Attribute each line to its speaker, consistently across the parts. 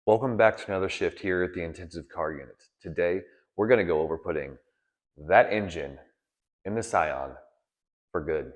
Speaker 1: Welcome back to another shift here at the Intensive Car Unit. Today, we're going to go over putting that engine in the Scion for good.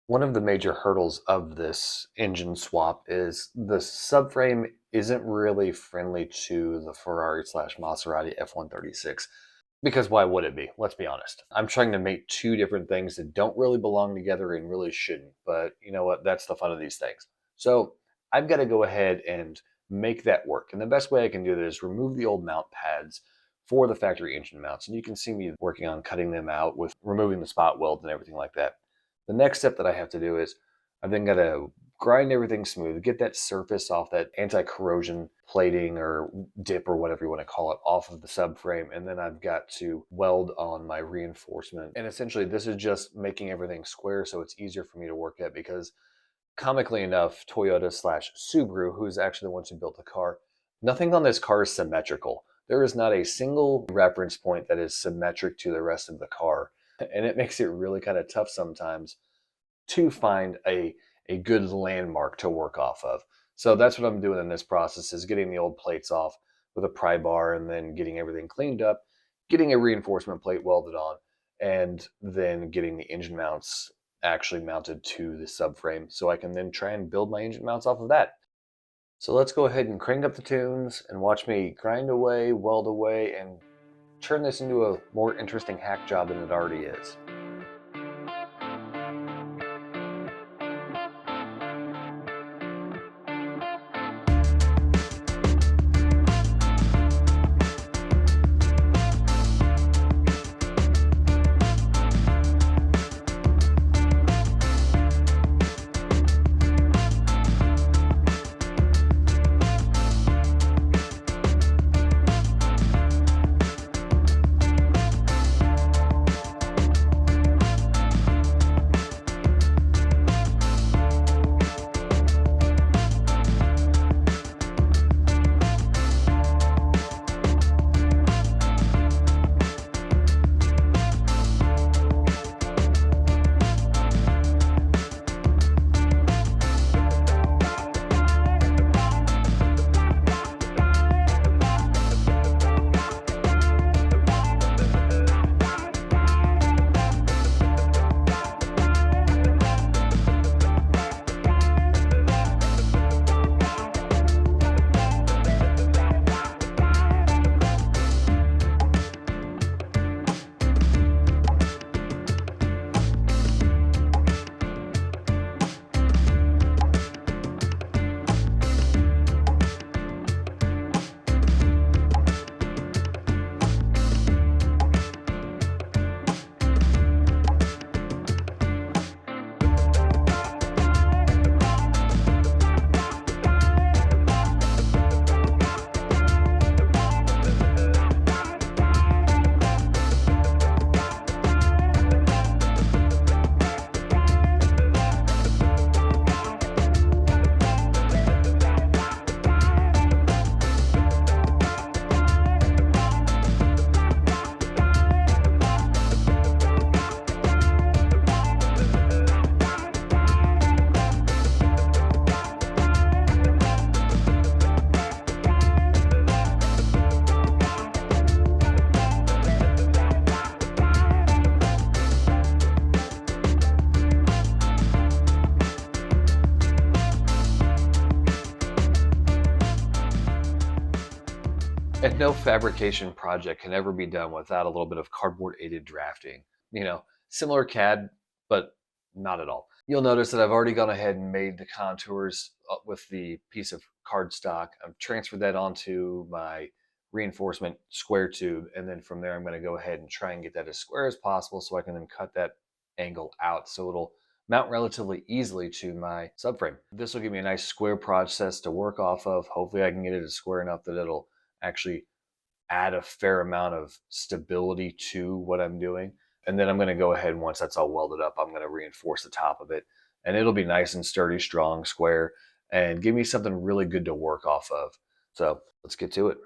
Speaker 1: One of the major hurdles of this engine swap is the subframe isn't really friendly to the Ferrari/Maserati F136. Because why would it be? Let's be honest. I'm trying to make two different things that don't really belong together and really shouldn't. But you know what? That's the fun of these things. So I've got to go ahead and make that work. And the best way I can do that is remove the old mount pads for the factory engine mounts. And you can see me working on cutting them out with removing the spot welds and everything like that. The next step that I have to do is I've then got to grind everything smooth, get that surface off, that anti-corrosion plating or dip or whatever you want to call it, off of the subframe. And then I've got to weld on my reinforcement. And essentially this is just making everything square so it's easier for me to work at, because comically enough, Toyota/Subaru, who's actually the ones who built the car, nothing on this car is symmetrical. There is not a single reference point that is symmetric to the rest of the car. And it makes it really kind of tough sometimes to find a good landmark to work off of. So that's what I'm doing in this process, is getting the old plates off with a pry bar and then getting everything cleaned up, getting a reinforcement plate welded on, and then getting the engine mounts actually mounted to the subframe so I can then try and build my engine mounts off of that. So let's go ahead and crank up the tunes and watch me grind away, weld away, and turn this into a more interesting hack job than it already is. And no fabrication project can ever be done without a little bit of cardboard aided drafting. Similar CAD, but not at all. You'll notice that I've already gone ahead and made the contours with the piece of cardstock. I've transferred that onto my reinforcement square tube, and then from there I'm going to go ahead and try and get that as square as possible so I can then cut that angle out so it'll mount relatively easily to my subframe. This will give me a nice square process to work off of. Hopefully I can get it as square enough that it'll actually add a fair amount of stability to what I'm doing. And then I'm going to go ahead, and once that's all welded up, I'm going to reinforce the top of it, and it'll be nice and sturdy, strong, square, and give me something really good to work off of. So let's get to it.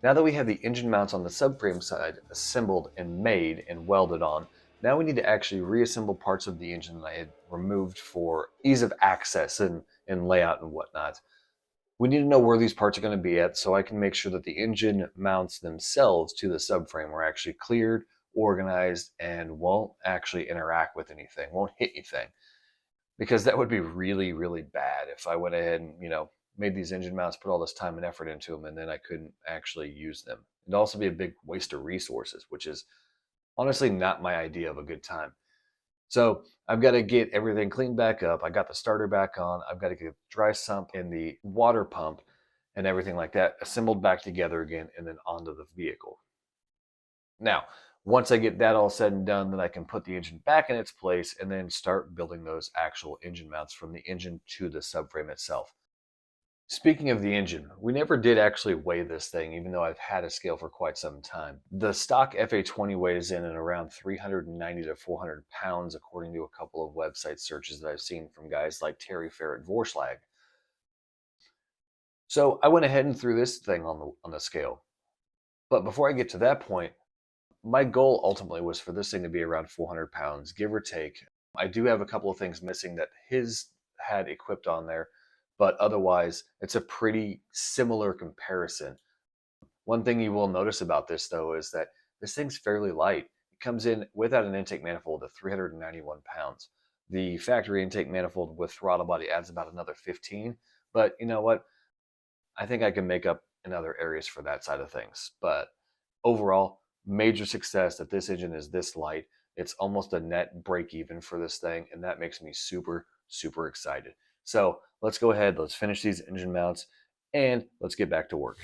Speaker 1: Now that we have the engine mounts on the subframe side assembled and made and welded on, now we need to actually reassemble parts of the engine that I had removed for ease of access and layout and whatnot. We need to know where these parts are going to be at so I can make sure that the engine mounts themselves to the subframe are actually cleared, organized, and won't actually interact with anything, won't hit anything. Because that would be really, really bad if I went ahead and, made these engine mounts, put all this time and effort into them, and then I couldn't actually use them. It'd also be a big waste of resources, which is honestly not my idea of a good time. So I've got to get everything cleaned back up. I got the starter back on. I've got to get the dry sump and the water pump and everything like that assembled back together again and then onto the vehicle. Now, once I get that all said and done, then I can put the engine back in its place and then start building those actual engine mounts from the engine to the subframe itself. Speaking of the engine, we never did actually weigh this thing, even though I've had a scale for quite some time. The stock FA20 weighs in at around 390 to 400 pounds, according to a couple of website searches that I've seen from guys like Terry Ferret Vorschlag. So I went ahead and threw this thing on the scale. But before I get to that point, my goal ultimately was for this thing to be around 400 pounds, give or take. I do have a couple of things missing that his had equipped on there, but otherwise, it's a pretty similar comparison. One thing you will notice about this, though, is that this thing's fairly light. It comes in without an intake manifold of 391 pounds. The factory intake manifold with throttle body adds about another 15, but you know what? I think I can make up in other areas for that side of things. But overall, major success that this engine is this light. It's almost a net break even for this thing, and that makes me super, super excited. So let's go ahead, let's finish these engine mounts, and let's get back to work.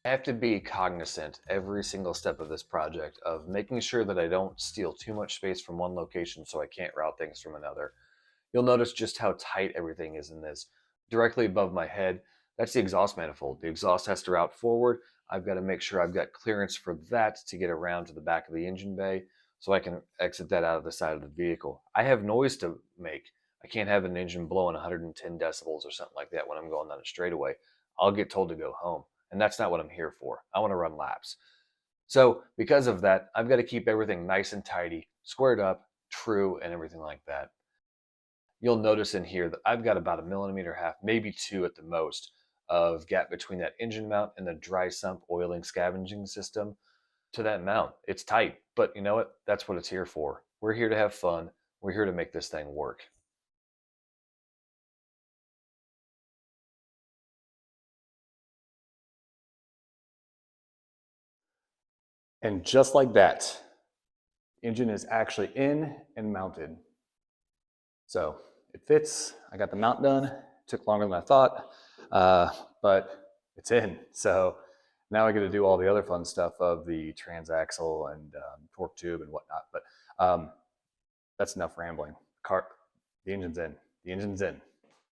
Speaker 1: I have to be cognizant every single step of this project of making sure that I don't steal too much space from one location so I can't route things from another. You'll notice just how tight everything is in this. Directly above my head, that's the exhaust manifold. The exhaust has to route forward. I've got to make sure I've got clearance for that to get around to the back of the engine bay so I can exit that out of the side of the vehicle. I have noise to make. I can't have an engine blowing 110 decibels or something like that when I'm going down a straightaway. I'll get told to go home. And that's not what I'm here for. I want to run laps. So, because of that, I've got to keep everything nice and tidy, squared up, true, and everything like that. You'll notice in here that I've got about 1.5 mm, maybe 2 at the most, of gap between that engine mount and the dry sump oiling scavenging system to that mount. It's tight, but you know what? That's what it's here for. We're here to have fun. We're here to make this thing work.
Speaker 2: And just like that, the engine is actually in and mounted. So it fits. I got the mount done. It took longer than I thought, but it's in. So now I get to do all the other fun stuff of the transaxle and torque tube and whatnot. But that's enough rambling. The engine's in. The engine's in.